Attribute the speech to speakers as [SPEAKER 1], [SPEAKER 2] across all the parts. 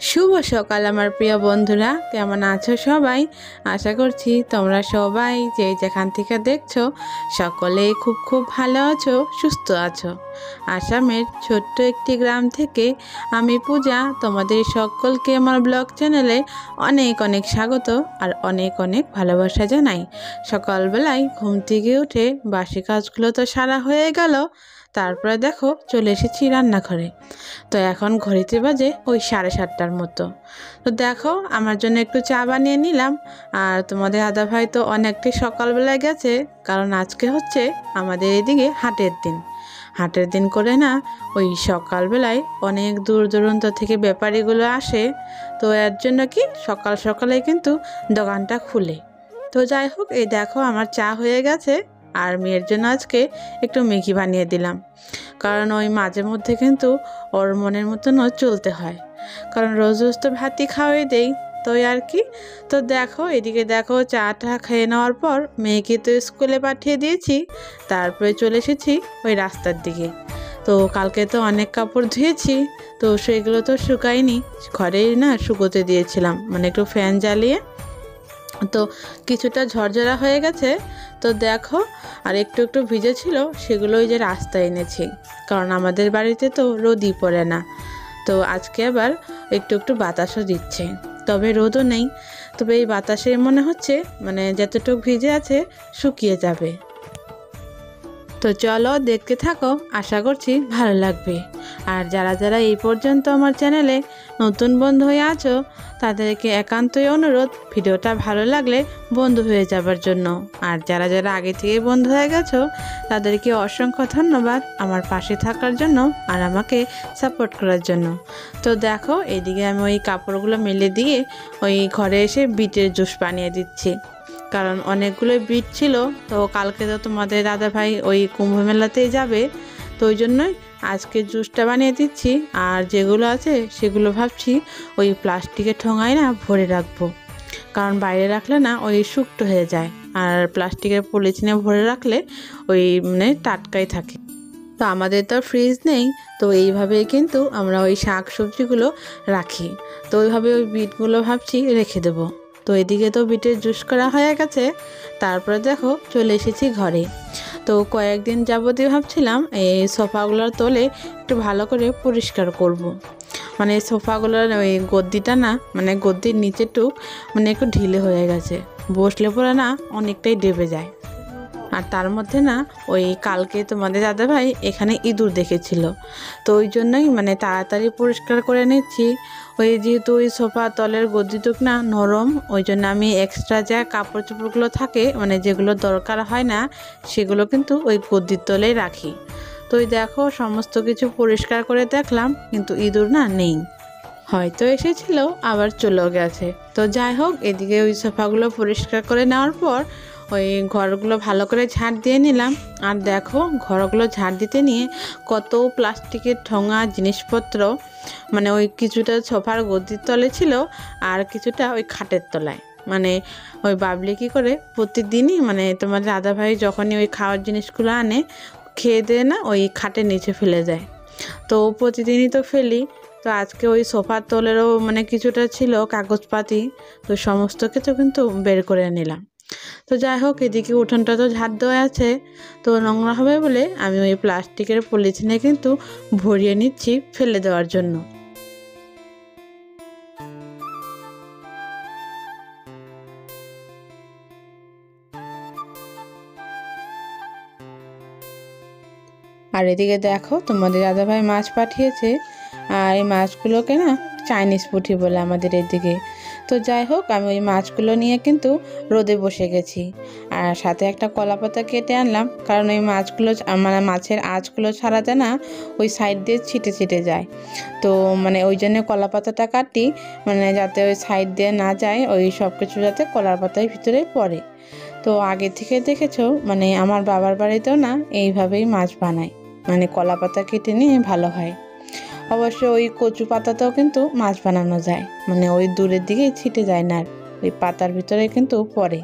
[SPEAKER 1] শুভ সকাল আমার প্রিয় বন্ধুরা, কেমন আছো সবাই? আশা করছি তোমরা সবাই যে যেখান থেকে দেখছো সকলেই খুব খুব ভালো আছো, সুস্থ আছো। আসামের ছোট্ট একটি গ্রাম থেকে আমি পূজা তোমাদের সকলকে আমার ব্লগ চ্যানেলে অনেক অনেক স্বাগত আর অনেক অনেক ভালোবাসা জানাই। সকালবেলায় ঘুম থেকে উঠে বাসি কাজগুলো তো সারা হয়ে গেল, তারপরে দেখো চলে এসেছি রান্নাঘরে। তো এখন ঘড়িতে বাজে ওই 7:30টার মতো। তো দেখো আমার জন্য একটু চা বানিয়ে নিলাম। আর তোমাদের দাদা ভাই তো অনেকটাই সকালবেলায় গেছে, কারণ আজকে হচ্ছে আমাদের এদিকে হাটের দিন করে না, ওই সকালবেলায় অনেক দূর দূরান্ত থেকে ব্যাপারীগুলো আসে। তো এর জন্য কি সকাল সকালে কিন্তু দোকানটা খুলে। তো যাই হোক, এই দেখো আমার চা হয়ে গেছে। আর মেয়ের জন্য আজকে একটু ম্যাগি বানিয়ে দিলাম, কারণ ওই মাঝে মধ্যে কিন্তু ওর মনের মতনও চলতে হয়, কারণ রোজ রোজ তো ভাতই খাওয়াই দেই। তো আর কি। তো দেখো এদিকে দেখো চাটা খেয়ে নেওয়ার পর মেয়েকে তো স্কুলে পাঠিয়ে দিয়েছি, তারপরে চলে এসেছি ওই রাস্তার দিকে। তো কালকে তো অনেক কাপড় ধুয়েছি, তো সেগুলো তো শুকায়নি, ঘরেই না শুকোতে দিয়েছিলাম, মানে একটু ফ্যান জ্বালিয়ে। তো কিছুটা ঝরঝরা হয়ে গেছে। তো দেখো আর একটু একটু ভিজে ছিল, সেগুলো ওই যে রাস্তায় এনেছি, কারণ আমাদের বাড়িতে তো রোদই পড়ে না। তো আজকে আবার একটু একটু বাতাসও দিচ্ছে, তবে রোদও নেই। তবে এই বাতাসে মনে হচ্ছে মানে যতটুকু ভিজে আছে শুকিয়ে যাবে। তো চলো দেখতে থাকো, আশা করছি ভালো লাগবে। আর যারা যারা এই পর্যন্ত আমার চ্যানেলে নতুন বন্ধু হয়ে আছো, তাদেরকে একান্তই অনুরোধ ভিডিওটা ভালো লাগলে বন্ধু হয়ে যাবার জন্য। আর যারা যারা আগে থেকে বন্ধু হয়ে গেছো, তাদেরকে অসংখ্য ধন্যবাদ আমার পাশে থাকার জন্য আর আমাকে সাপোর্ট করার জন্য। তো দেখো এদিকে আমি ওই কাপড়গুলো মেলে দিয়ে ওই ঘরে এসে বিটের জুস বানিয়ে দিচ্ছি, কারণ অনেকগুলো বিট ছিল। তো কালকে তো তোমাদের দাদা ভাই ওই কুম্ভ মেলাতেই যাবে, তো ওই জন্যই আজকে জুসটা বানিয়ে দিচ্ছি। আর যেগুলো আছে সেগুলো ভাবছি ওই প্লাস্টিকের ঠোঙায় না ভরে রাখবো, কারণ বাইরে রাখলে না ওই শুকনো হয়ে যায়, আর প্লাস্টিকের পলিথিনে ভরে রাখলে ওই মানে টাটকাই থাকে। তো আমাদের তো ফ্রিজ নেই, তো এইভাবেই কিন্তু আমরা ওই শাক সবজিগুলো রাখি। তো ওইভাবে ওই বিটগুলো ভাবছি রেখে দেবো। তো এদিকে তো বিটের জুস করা হয়ে গেছে, তারপরে দেখো চলে এসেছি ঘরে। তো কয়েকদিন যাবতীয় ভাবছিলাম এই সোফাগুলোর তলে একটু ভালো করে পরিষ্কার করব। মানে সোফাগুলোর ওই গদ্দিটা না, মানে গদ্দির নিচেটুক মানে একটু ঢিলে হয়ে গেছে, বসলে পরে না অনেকটাই ডেবে যায়। আর তার মধ্যে না ওই কালকে তোমাদের দাদাভাই এখানে ইঁদুর দেখেছিল, তো ওই জন্যই মানে তাড়াতাড়ি পরিষ্কার করে নিচ্ছি। ওই যেহেতু ওই সোফা তলের গদিটুক না নরম, ওই জন্য আমি এক্সট্রা যা কাপড় চোপড়গুলো থাকে মানে যেগুলো দরকার হয় না, সেগুলো কিন্তু ওই গদির তলেই রাখি। তো ওই দেখো সমস্ত কিছু পরিষ্কার করে দেখলাম, কিন্তু ইঁদুর না নেই, হয়তো এসেছিল আবার চলেও গেছে। তো যাই হোক, এদিকে ওই সোফাগুলো পরিষ্কার করে নেওয়ার পর ওই ঘরগুলো ভালো করে ঝাড় দিয়ে নিলাম। আর দেখো ঘরগুলো ঝাড় দিতে নিয়ে কত প্লাস্টিকের ঠোঙা জিনিসপত্র, মানে ওই কিছুটা সোফার গদির তলে ছিল, আর কিছুটা ওই খাটের তলায়। মানে ওই বাবলি কী করে প্রতিদিনই মানে তোমার দাদাভাই যখনই ওই খাওয়ার জিনিসগুলো আনে, খেয়ে দিয়ে না ওই খাটের নিচে ফেলে যায়। তো প্রতিদিনই তো ফেলি। তো আজকে ওই সোফার তলেরও মানে কিছুটা ছিল কাগজপাতি, তো সমস্ত কিছু কিন্তু বের করে নিলাম। তো যাই হোক, এদিকে উঠোনটা তো ঝাড় দেওয়া আছে, তো নোংরা হবে বলে আমি ওই প্লাস্টিকের পলিথিনে কিন্তু ভরিয়ে নিচ্ছি ফেলে দেওয়ার জন্য। আর এদিকে দেখো তোমাদের দাদাভাই মাছ পাঠিয়েছে, আর এই মাছগুলোকে না চাইনিজ পুঁটি বলে আমাদের এদিকে। তো যাই হোক, আমি ওই মাছগুলো নিয়ে কিন্তু রোদে বসে গেছি, আর সাথে একটা কলাপাতা কেটে আনলাম, কারণ ওই মাছগুলো মানে মাছের আঁচগুলো ছাড়াতে না ওই সাইড দিয়ে ছিটে ছিটে যায়। তো মানে ওই জন্য কলাপাতাটা কাটি, মানে যাতে ওই সাইড দিয়ে না যায়, ওই সব কিছু যাতে কলার পাতার ভিতরে পড়ে। তো আগে থেকে দেখেছো মানে আমার বাবার বাড়িতেও না এইভাবেই মাছ বানায়, মানে কলা পাতা কেটে নিয়ে ভালো হয়। অবশ্য ওই কচু পাতাতেও কিন্তু মাছ বানানো যায়, মানে ওই দূরের দিকে ছিটে যায় না, ওই পাতার ভিতরে কিন্তু পড়ে।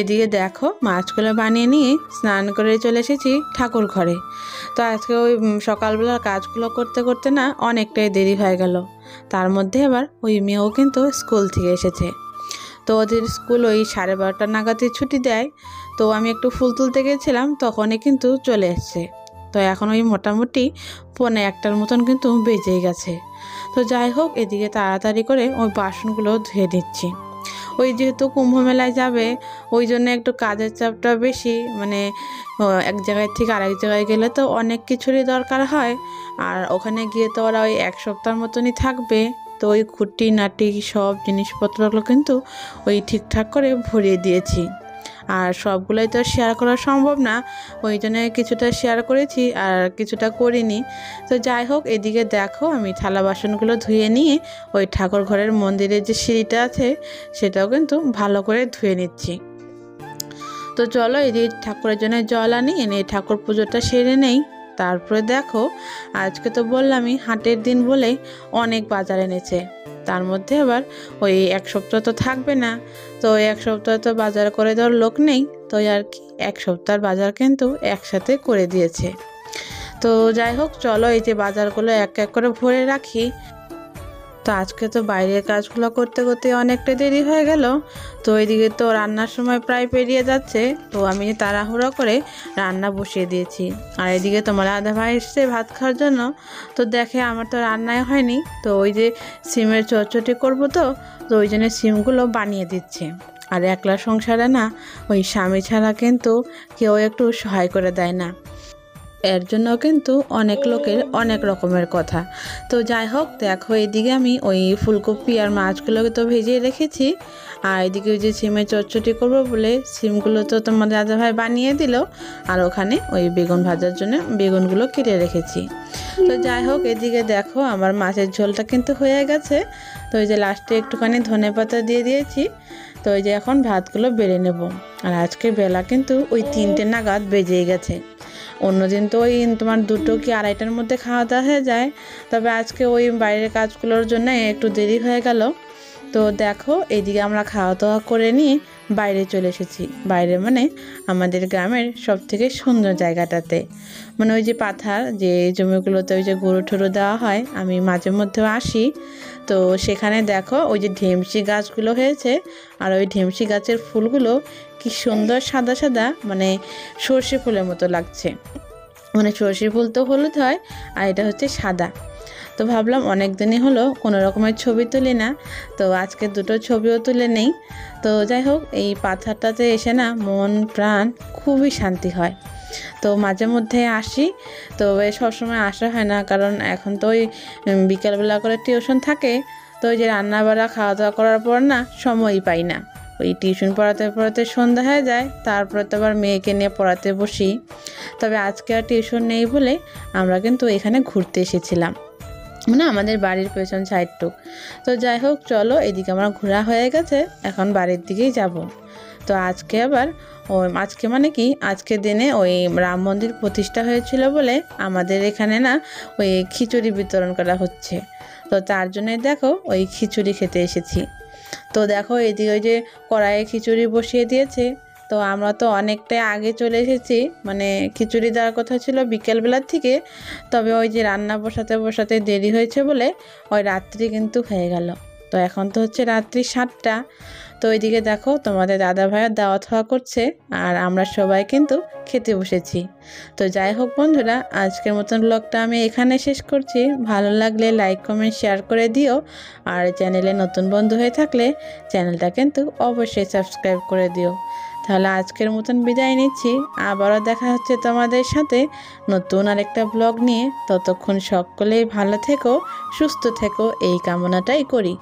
[SPEAKER 1] এদিকে দেখো মাছগুলো বানিয়ে নিয়ে স্নান করে চলে এসেছি ঠাকুর ঘরে। তো আজকে ওই সকালবেলার কাজগুলো করতে করতে না অনেকটাই দেরি হয়ে গেল। তার মধ্যে আবার ওই মেয়েও কিন্তু স্কুল থেকে এসেছে। তো ওদের স্কুল ওই 12:30 নাগাদই ছুটি দেয়। তো আমি একটু ফুল তুলতে গেছিলাম, তখনই কিন্তু চলে এসছে। তো এখন ওই মোটামুটি 1:45 মতন কিন্তু বেজেই গেছে। তো যাই হোক, এদিকে তাড়াতাড়ি করে ওই বাসনগুলো ধুয়ে দিচ্ছি। ওই যেহেতু কুম্ভ মেলায় যাবে, ওই জন্য একটু কাজের চাপটা বেশি। মানে এক জায়গায় থেকে আরেক জায়গায় গেলে তো অনেক কিছুরই দরকার হয়। আর ওখানে গিয়ে তো ওরা ওই 1 সপ্তাহ মতনই থাকবে। তো ওই খুঁটি নাটি সব জিনিসপত্রগুলো কিন্তু ওই ঠিকঠাক করে ভরিয়ে দিয়েছি। আর সবগুলোই তো শেয়ার করা সম্ভব না, ওই জন্য কিছুটা শেয়ার করেছি আর কিছুটা করিনি। তো যাই হোক, এদিকে দেখো আমি থালা বাসনগুলো ধুয়ে নিয়ে ওই ঠাকুর ঘরের মন্দিরের যে সিঁড়িটা আছে সেটাও কিন্তু ভালো করে ধুয়ে নিচ্ছি। তো চলো এদিকে ঠাকুরের জন্য জল আনি, এনে ঠাকুর পুজোটা সেরে নেই। তারপরে দেখো, আজকে তো বললামই হাটের দিন বলে অনেক বাজার এনেছে। তার মধ্যে আবার ওই 1 সপ্তাহ তো থাকবে না। তো 1 সপ্তাহ তো বাজার করে দেওয়ার লোক নেই, তো আর কি 1 সপ্তাহের বাজার কিন্তু একসাথে করে দিয়েছে। তো যাই হোক, চলো এই যে বাজারগুলো এক এক করে ভরে রাখি। তো আজকে তো বাইরের কাজগুলো করতে করতে অনেকটা দেরি হয়ে গেল। তো এদিকে তো রান্নার সময় প্রায় পেরিয়ে যাচ্ছে। তো আমি তাড়াহুড়ো করে রান্না বসিয়ে দিয়েছি। আর এদিকে তোমার দাদা ভাই এসছে ভাত খাওয়ার জন্য। তো দেখে আমার তো রান্নাই হয়নি। তো ওই যে সিমের চটচটি করবো, তো ওই জন্য সিমগুলো বানিয়ে দিচ্ছে। আর একলা সংসারে না ওই স্বামী ছাড়া কিন্তু কেউ একটু সহায় করে দেয় না। এর জন্য কিন্তু অনেক লোকের অনেক রকমের কথা। তো যাই হোক, দেখো এদিকে আমি ওই ফুলকপি আর মাছগুলোকে তো ভেজে রেখেছি। আর এদিকে ওই যে সিমের চটচটি করবো বলে সিমগুলো তো তোমার দাদাভাই বানিয়ে দিল। আর ওখানে ওই বেগুন ভাজার জন্য বেগুনগুলো কেটে রেখেছি। তো যাই হোক, এদিকে দেখো আমার মাছের ঝোলটা কিন্তু হয়ে গেছে। তো ওই যে লাস্টে একটুখানি ধনেপাতা দিয়ে দিয়েছি। তো ওই যে এখন ভাতগুলো বেড়ে নেব। আর আজকে বেলা কিন্তু ওই 3টে নাগাদ বেজেই গেছে। অন্যদিন তো ওই তোমার 2টো কি 2:30টার মধ্যে খাওয়া দাওয়া হয়ে যায়। তবে আজকে ওই বাইরের কাজগুলোর জন্য একটু দেরি হয়ে গেল। তো দেখো এইদিকে আমরা খাওয়া দাওয়া করে নিয়ে বাইরে চলে এসেছি। বাইরে মানে আমাদের গ্রামের সবথেকে সুন্দর জায়গাটাতে, মানে ওই যে পাথার যে জমিগুলোতে ওই যে গরু ঠরু দেওয়া হয়, আমি মাঝে মধ্যেও আসি। তো সেখানে দেখো ওই যে ঢেমসি গাছগুলো হয়েছে। আর ওই ঢেমসি গাছের ফুলগুলো কি সুন্দর সাদা সাদা, মানে সর্ষে ফুলের মতো লাগছে। মানে সর্ষে ফুল তো হলুদ হয়, আর এটা হচ্ছে সাদা। তো ভাবলাম অনেক দিনই হলো কোনো রকমের ছবি তুলি না, তো আজকে 2টো ছবিও তুলে নেই। তো যাই হোক, এই পাথরটাতে এসে না মন প্রাণ খুবই শান্তি হয়। তো মাঝে মধ্যে আসি। তো সবসময় আসা হয় না, কারণ এখন তো ওই বিকেলবেলা করে টিউশন থাকে। তো ওই যে রান্না বাড়া খাওয়া দাওয়া করার পর না সময়ই পাই না। ওই টিউশন পড়াতে পড়াতে সন্ধ্যা হয়ে যায়, তারপরে তো আবার মেয়েকে নিয়ে পড়াতে বসি। তবে আজকে আর টিউশন নেই বলে আমরা কিন্তু এখানে ঘুরতে এসেছিলাম, মানে আমাদের বাড়ির পেছন সাইডটুক। তো যাই হোক, চলো এদিকে আমার ঘোরা হয়ে গেছে, এখন বাড়ির দিকেই যাব। তো আজকে আবার আজকে মানে কি আজকের দিনে ওই রাম মন্দির প্রতিষ্ঠা হয়েছিল বলে আমাদের এখানে না ওই খিচুড়ি বিতরণ করা হচ্ছে। তো তার জন্যই দেখো ওই খিচুড়ি খেতে এসেছি। তো দেখো এদিকে ওই যে কড়াইয়ে খিচুড়ি বসিয়ে দিয়েছে। তো আমরা তো অনেকটাই আগে চলে এসেছি, মানে খিচুড়ি দেওয়ার কথা ছিল বিকেলবেলার থেকে। তবে ওই যে রান্না বসাতে বসাতে দেরি হয়েছে বলে ওই রাত্রি কিন্তু হয়ে গেল। তো এখন তো হচ্ছে রাত্রি 7টা। তো ওইদিকে দেখো তোমাদের দাদা ভাইয়ের দাওয়াত হওয়া করছে, আর আমরা সবাই কিন্তু খেতে বসেছি। তো যাই হোক বন্ধুরা, আজকের মতন ব্লগটা আমি এখানে শেষ করছি। ভালো লাগলে লাইক কমেন্ট শেয়ার করে দিও। আর চ্যানেলে নতুন বন্ধু হয়ে থাকলে চ্যানেলটা কিন্তু অবশ্যই সাবস্ক্রাইব করে দিও। তাহলে আজকের মতন বিদায় নিচ্ছি। আবারও দেখা হচ্ছে তোমাদের সাথে নতুন আরেকটা ব্লগ নিয়ে। ততক্ষণ সকলেই ভালো থেকো, সুস্থ থেকো, এই কামনাটাই করি।